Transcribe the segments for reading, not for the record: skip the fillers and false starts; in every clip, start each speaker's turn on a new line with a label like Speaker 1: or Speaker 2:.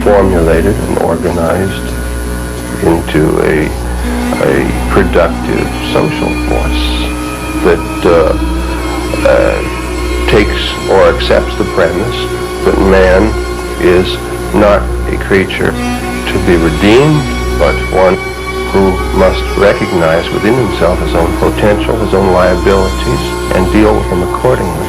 Speaker 1: formulated and organized into a productive social force that takes or accepts the premise that man is not a creature to be redeemed, but one who must recognize within himself his own potential, his own liabilities, and deal with them accordingly.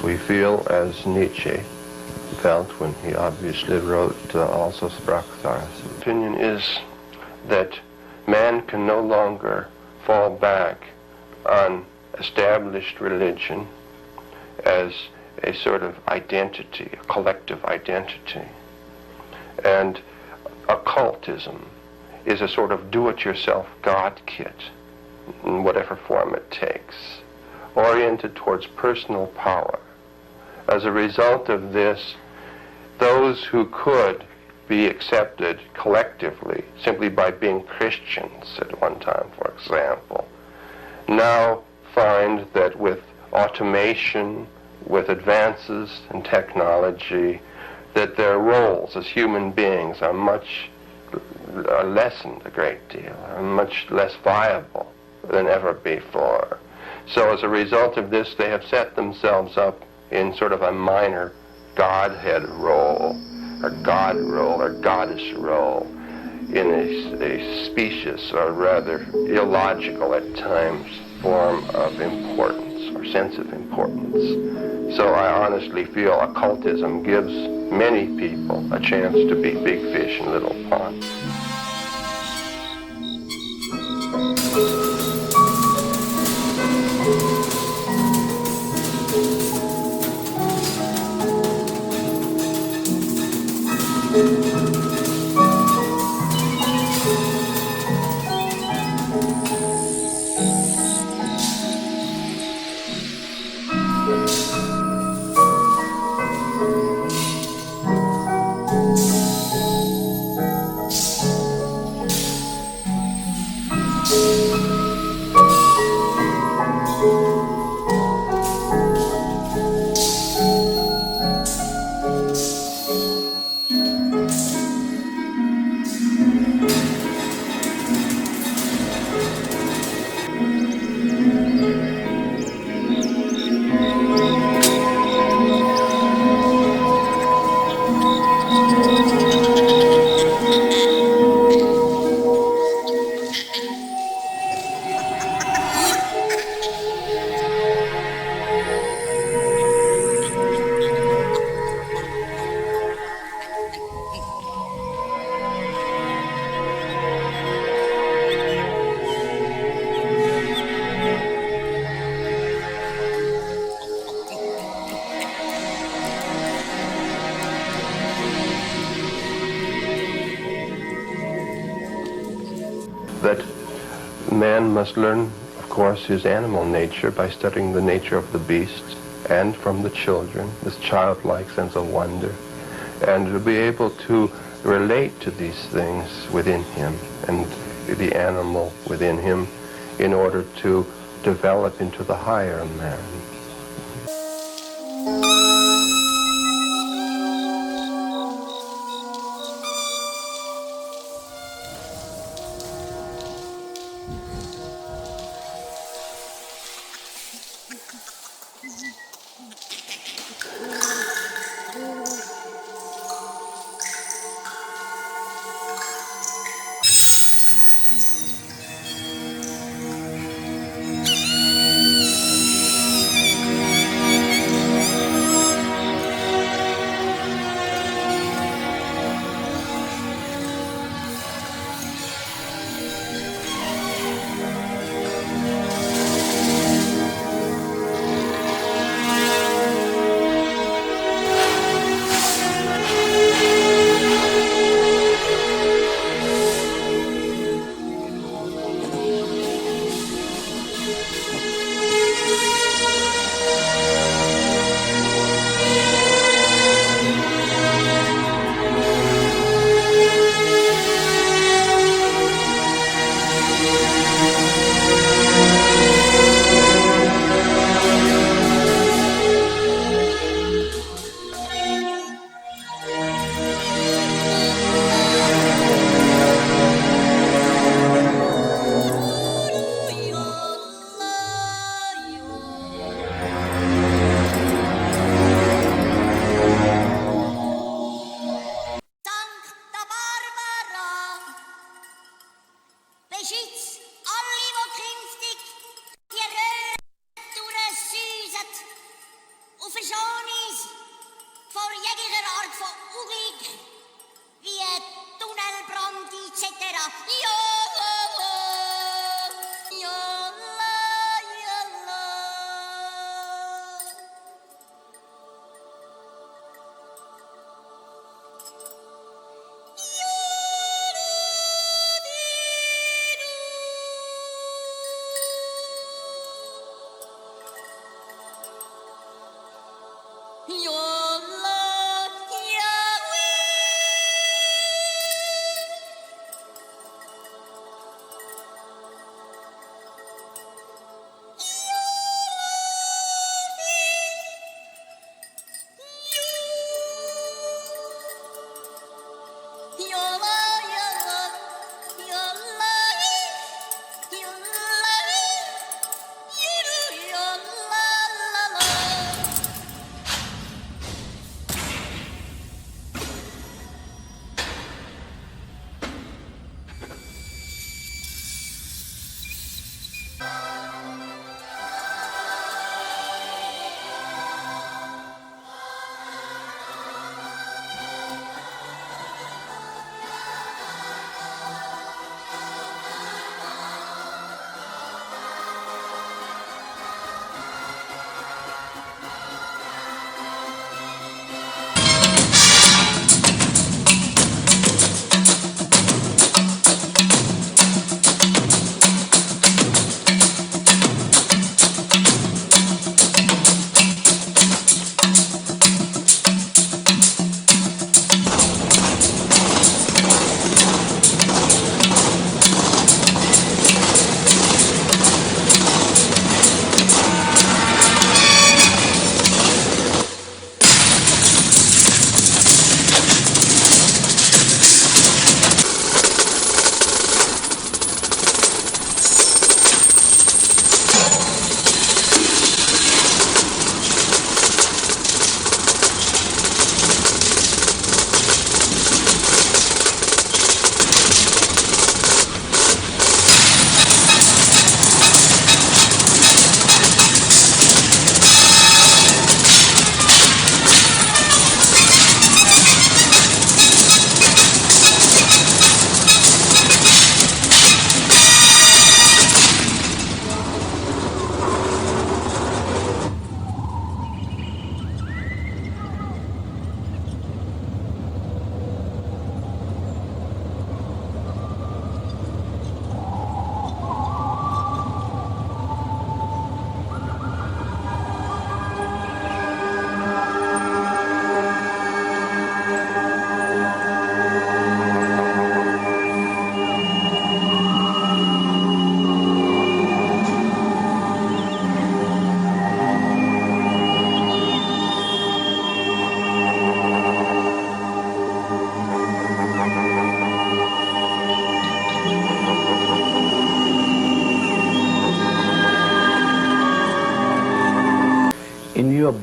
Speaker 1: We feel as Nietzsche felt when he obviously wrote Also sprach das. The opinion is that man can no longer fall back on established religion as a sort of identity, a collective identity. And occultism is a sort of do-it-yourself God kit, in whatever form it takes, oriented towards personal power. As a result of this, those who could be accepted collectively simply by being Christians at one time, for example, now find that with automation, with advances in technology, that their roles as human beings are lessened a great deal, are much less viable than ever before. So as a result of this, they have set themselves up in sort of a minor godhead role, or God role, or goddess role, in a specious, or rather illogical at times, form of importance, or sense of importance. So I honestly feel occultism gives many people a chance to be big fish in little ponds. That man must learn, of course, his animal nature by studying the nature of the beasts and from the children, this childlike sense of wonder, and to be able to relate to these things within him and the animal within him in order to develop into the higher man.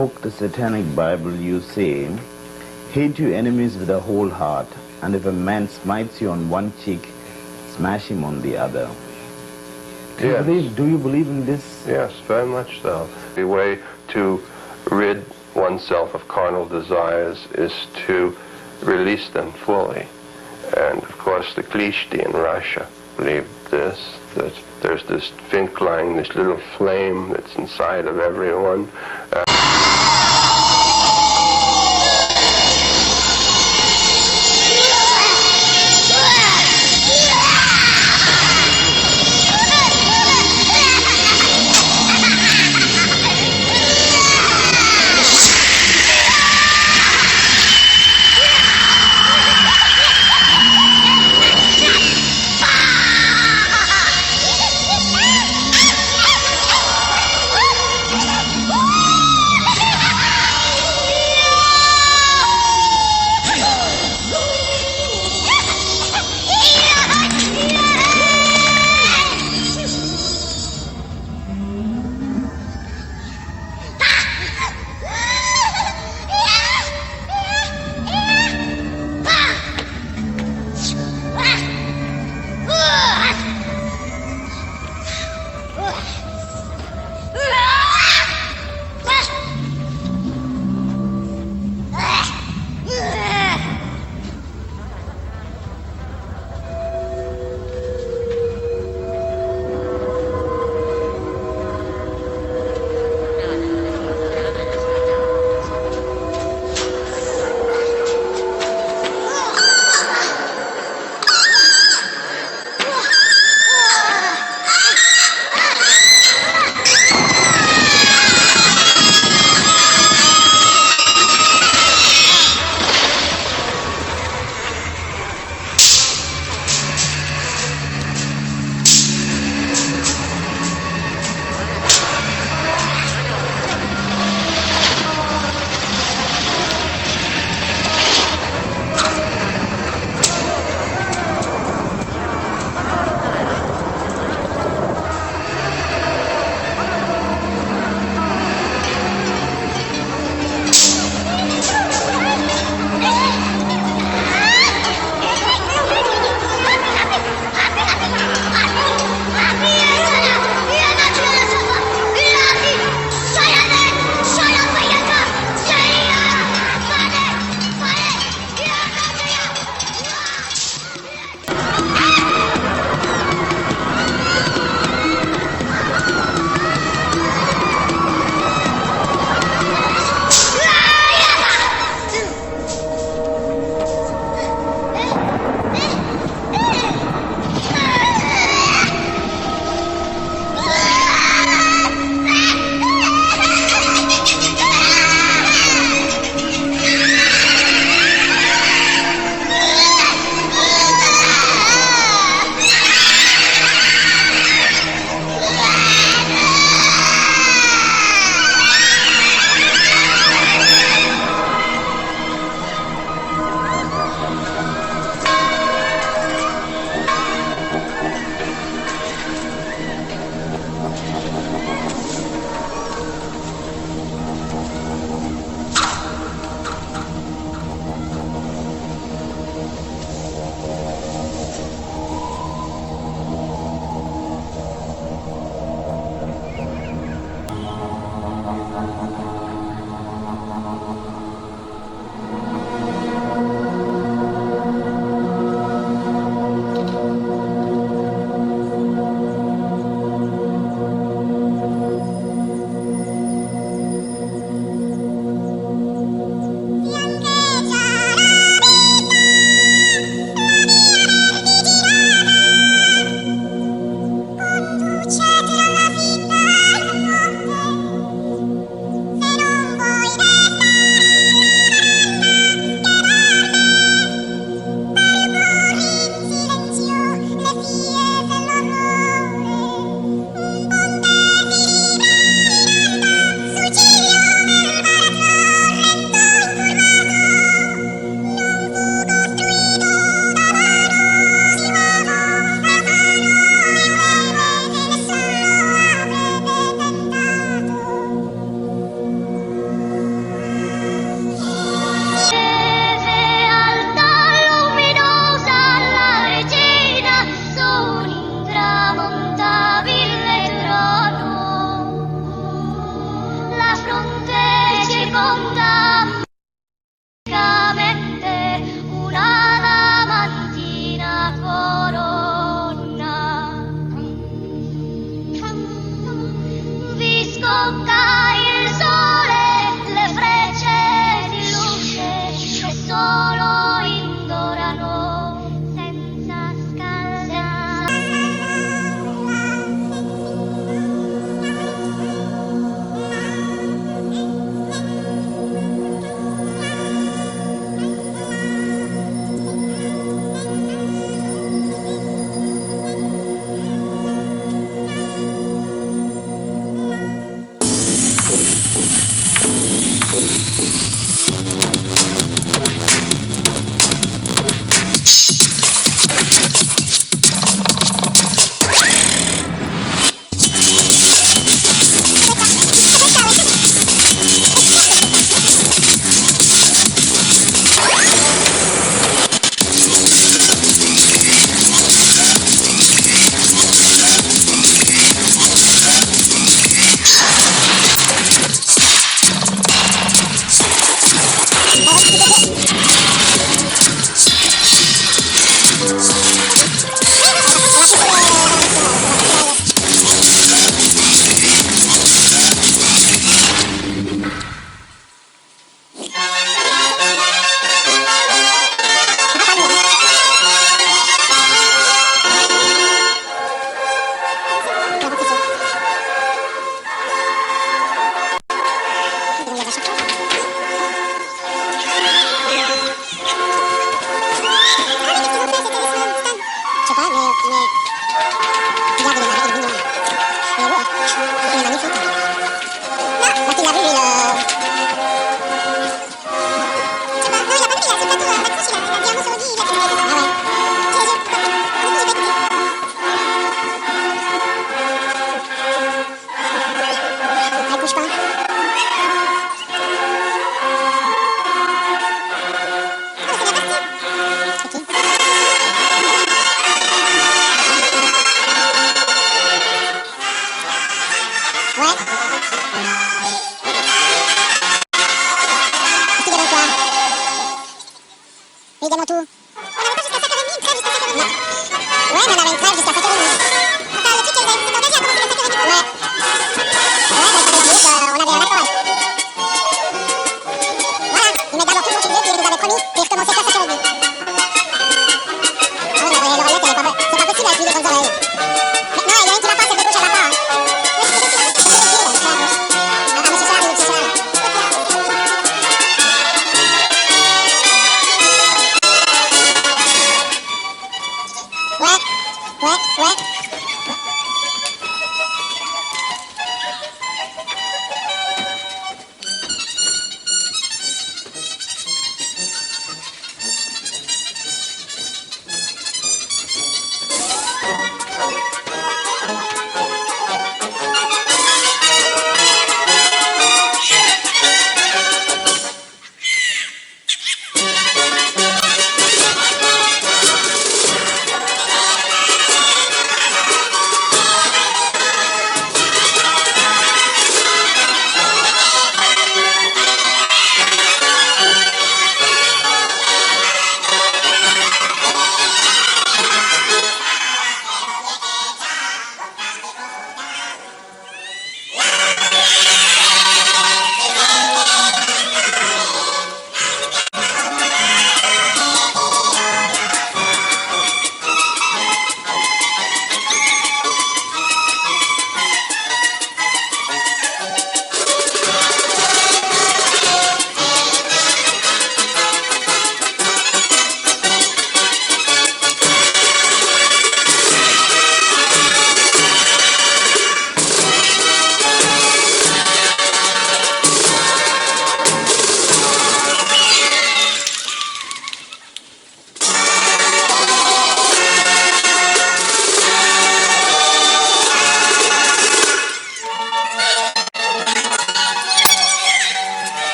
Speaker 2: book, the Satanic Bible, you say, hate your enemies with a whole heart, and if a man smites you on one cheek, smash him on the other. Do you believe in this?
Speaker 1: Yes, very much so. The way to rid oneself of carnal desires is to release them fully. And of course the Klishti in Russia believed this, that there's this Finklein, this little flame that's inside of everyone.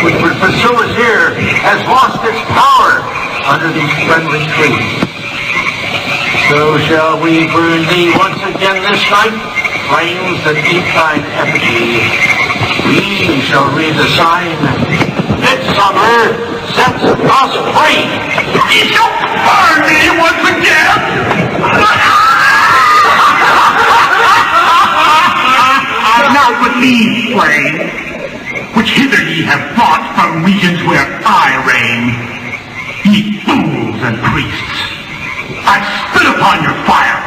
Speaker 3: which would pursue us here has lost its power under these friendly trees. So shall we burn thee once again this night, flames that eat thine effigy. We shall read the sign, Midsummer sets us free. You shall burn me once again! Not with me, flame, which hither ye have brought from regions where I reign. Ye fools and priests, I spit upon your fire.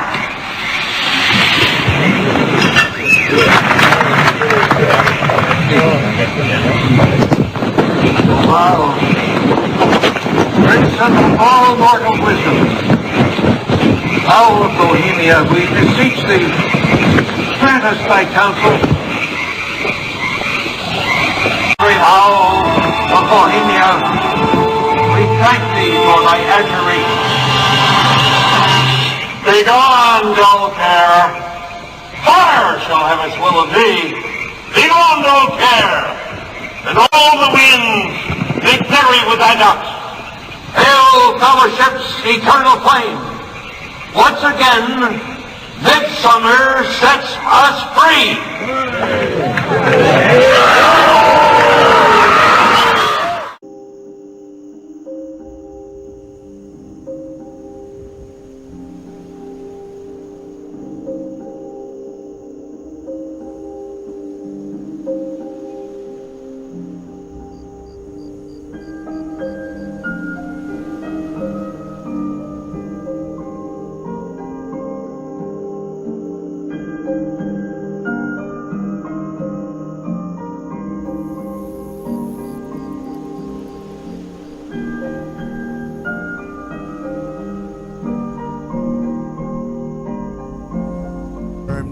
Speaker 3: Wow. Great son of all mortal wisdom, Owl of Bohemia, we beseech thee, grant us thy counsel. Great Owl of Bohemia, thank thee for thy adjuration. Begone, dull care. Fire shall have its will of thee. Begone, dull care. And all the winds make merry with thy ducks. Hail, fellowship's eternal flame. Once again, midsummer sets us free.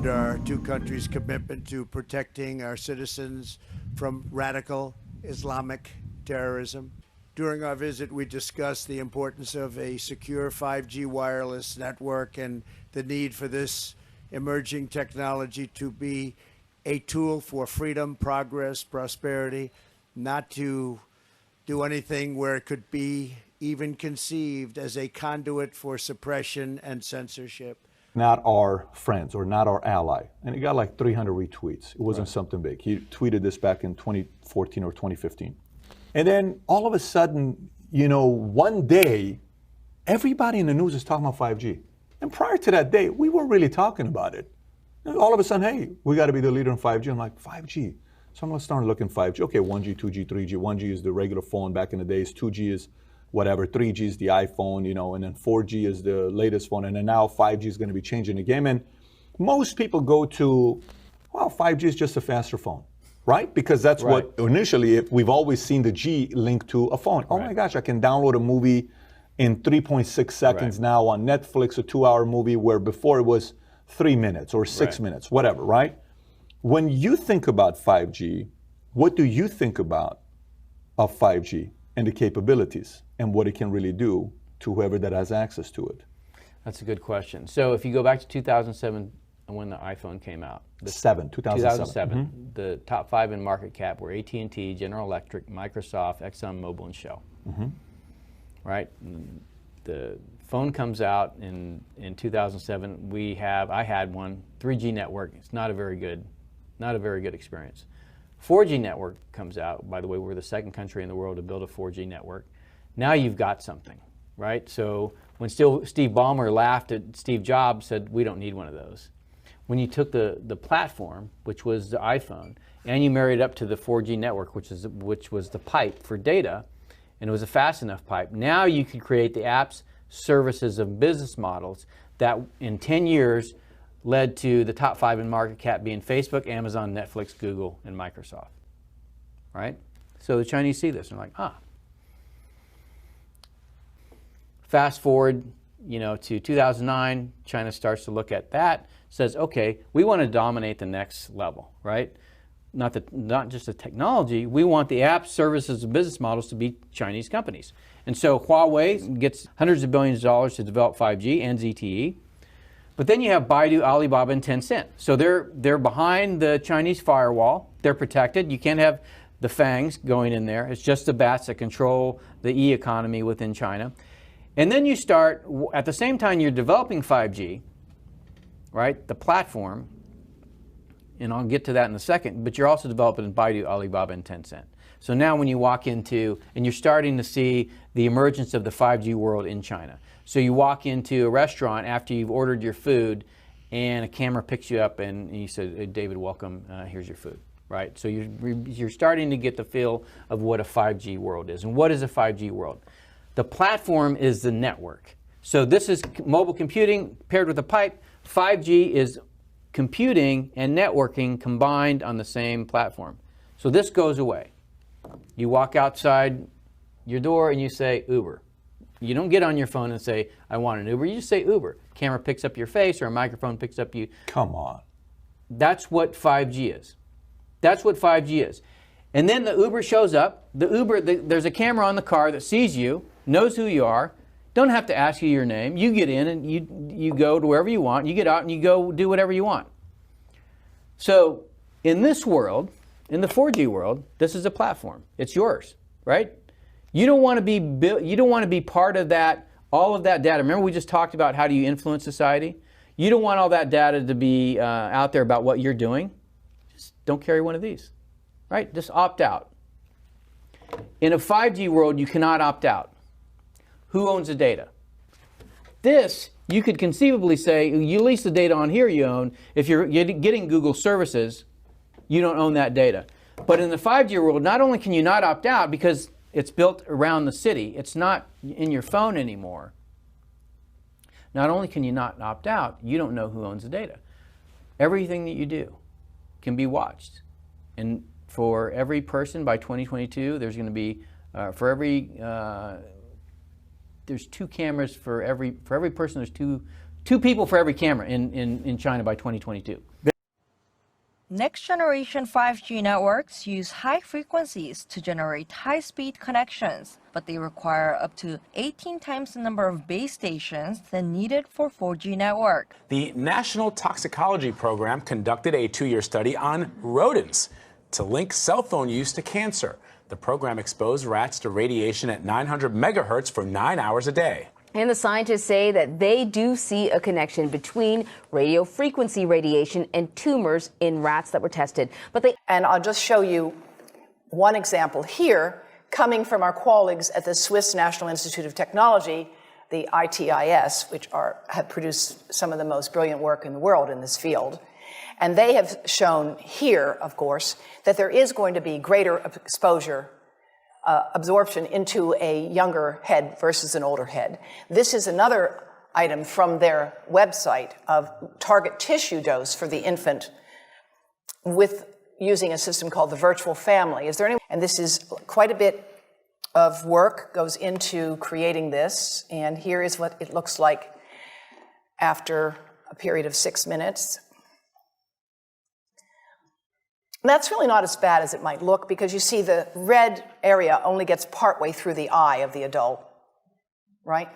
Speaker 4: Our two countries' commitment to protecting our citizens from radical Islamic terrorism. During our visit, we discussed the importance of a secure 5G wireless network and the need for this emerging technology to be a tool for freedom, progress, prosperity, not to do anything where it could be even conceived as a conduit for suppression and censorship.
Speaker 5: Not our friends or not our ally. And it got like 300 retweets. It wasn't something big. He tweeted this back in 2014 or 2015. And then all of a sudden, you know, one day, everybody in the news is talking about 5G. And prior to that day, we weren't really talking about it. And all of a sudden, hey, we got to be the leader in 5G. I'm like, 5G? So I'm going to start looking 5G. Okay, 1G, 2G, 3G. 1G is the regular phone back in the days. 2G is whatever, 3G is the iPhone, you know, and then 4G is the latest phone, and then now 5G is going to be changing the game. And most people go to, well, 5G is just a faster phone, right? Because that's what initially, we've always seen the G linked to a phone. Oh my gosh, I can download a movie in 3.6 seconds now on Netflix, a 2-hour movie, where before it was 3 minutes or 6 minutes, whatever, right? When you think about 5G, what do you think about of 5G and the capabilities and what it can really do to whoever that has access to it?
Speaker 6: That's a good question. So if you go back to 2007 when the iPhone came out.
Speaker 5: 2007.
Speaker 6: The top 5 in market cap were AT&T, General Electric, Microsoft, ExxonMobil, and Shell. Right? The phone comes out in 2007. I had one, 3G network. It's not a very good experience. 4G network comes out. By the way, we're the second country in the world to build a 4G network. Now you've got something, right? So when Steve Ballmer laughed at Steve Jobs, said, we don't need one of those. When you took the platform, which was the iPhone, and you married it up to the 4G network, which was the pipe for data, and it was a fast enough pipe, now you could create the apps, services, and business models that in 10 years led to the top 5 in market cap being Facebook, Amazon, Netflix, Google, and Microsoft, right? So the Chinese see this and they're like, Fast forward, to 2009, China starts to look at that, says, okay, we want to dominate the next level, right? Not just the technology, we want the apps, services, and business models to be Chinese companies. And so Huawei gets hundreds of billions of dollars to develop 5G and ZTE. But then you have Baidu, Alibaba, and Tencent. So they're behind the Chinese firewall. They're protected. You can't have the fangs going in there. It's just the bats that control the e-economy within China. And then you start, at the same time you're developing 5G, right, the platform, and I'll get to that in a second, but you're also developing Baidu, Alibaba, and Tencent. So now when you walk into, and you're starting to see the emergence of the 5G world in China. So you walk into a restaurant after you've ordered your food, and a camera picks you up, and you say, hey, David, welcome, here's your food, right? So you're starting to get the feel of what a 5G world is. And what is a 5G world? The platform is the network. So this is mobile computing paired with a pipe. 5G is computing and networking combined on the same platform. So this goes away. You walk outside your door and you say Uber. You don't get on your phone and say, I want an Uber. You just say Uber. Camera picks up your face or a microphone picks up you.
Speaker 5: Come on.
Speaker 6: That's what 5G is. That's what 5G is. And then the Uber shows up. There's a camera on the car that sees you, knows who you are, don't have to ask you your name. You get in and you go to wherever you want. You get out and you go do whatever you want. So in this world, in the 4G world, this is a platform. It's yours, right? You don't want to be you don't want to be part of that, all of that data. Remember we just talked about how do you influence society? You don't want all that data to be out there about what you're doing. Just don't carry one of these, right? Just opt out. In a 5G world, you cannot opt out. Who owns the data? This, you could conceivably say, you lease the data on here you own. If you're getting Google services, you don't own that data. But in the 5G world, not only can you not opt out because it's built around the city, it's not in your phone anymore. Not only can you not opt out, you don't know who owns the data. Everything that you do can be watched. And for every person by 2022, there's going to be, there's 2 cameras for every person. There's two people for every camera in China by 2022.
Speaker 7: Next generation 5G networks use high frequencies to generate high-speed connections, but they require up to 18 times the number of base stations than needed for 4G network.
Speaker 8: The National Toxicology Program conducted a 2-year study on rodents to link cell phone use to cancer. The program exposed rats to radiation at 900 megahertz for 9 hours a day.
Speaker 9: And the scientists say that they do see a connection between radio frequency radiation and tumors in rats that were tested.
Speaker 10: And I'll just show you one example here, coming from our colleagues at the Swiss National Institute of Technology, the ITIS, which have produced some of the most brilliant work in the world in this field. And they have shown here, of course, that there is going to be greater exposure absorption into a younger head versus an older head. This is another item from their website of target tissue dose for the infant with using a system called the virtual family. And this is quite a bit of work goes into creating this. And here is what it looks like after a period of 6 minutes. That's really not as bad as it might look because you see the red area only gets partway through the eye of the adult, right?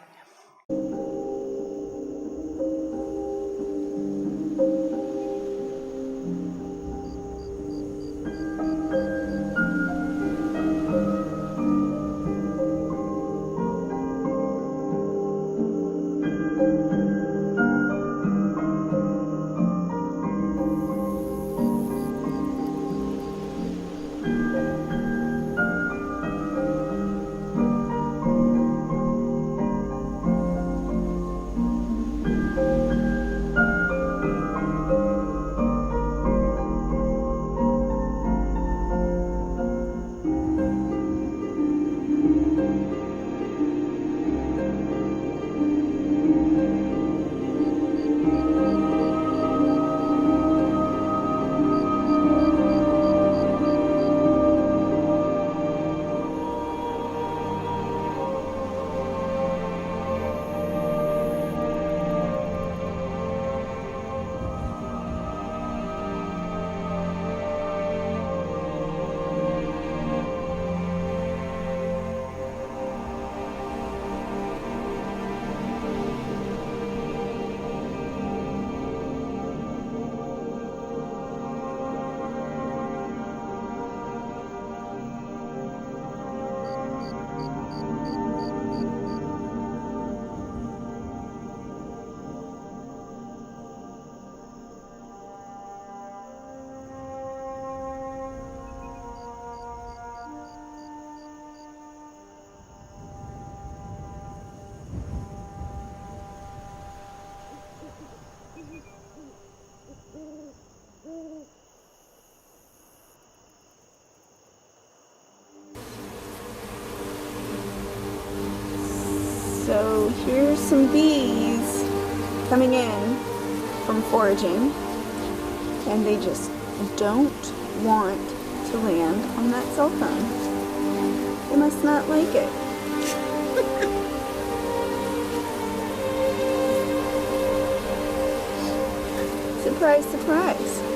Speaker 11: So here's some bees coming in from foraging, and they just don't want to land on that cell phone. They must not like it. Surprise, surprise.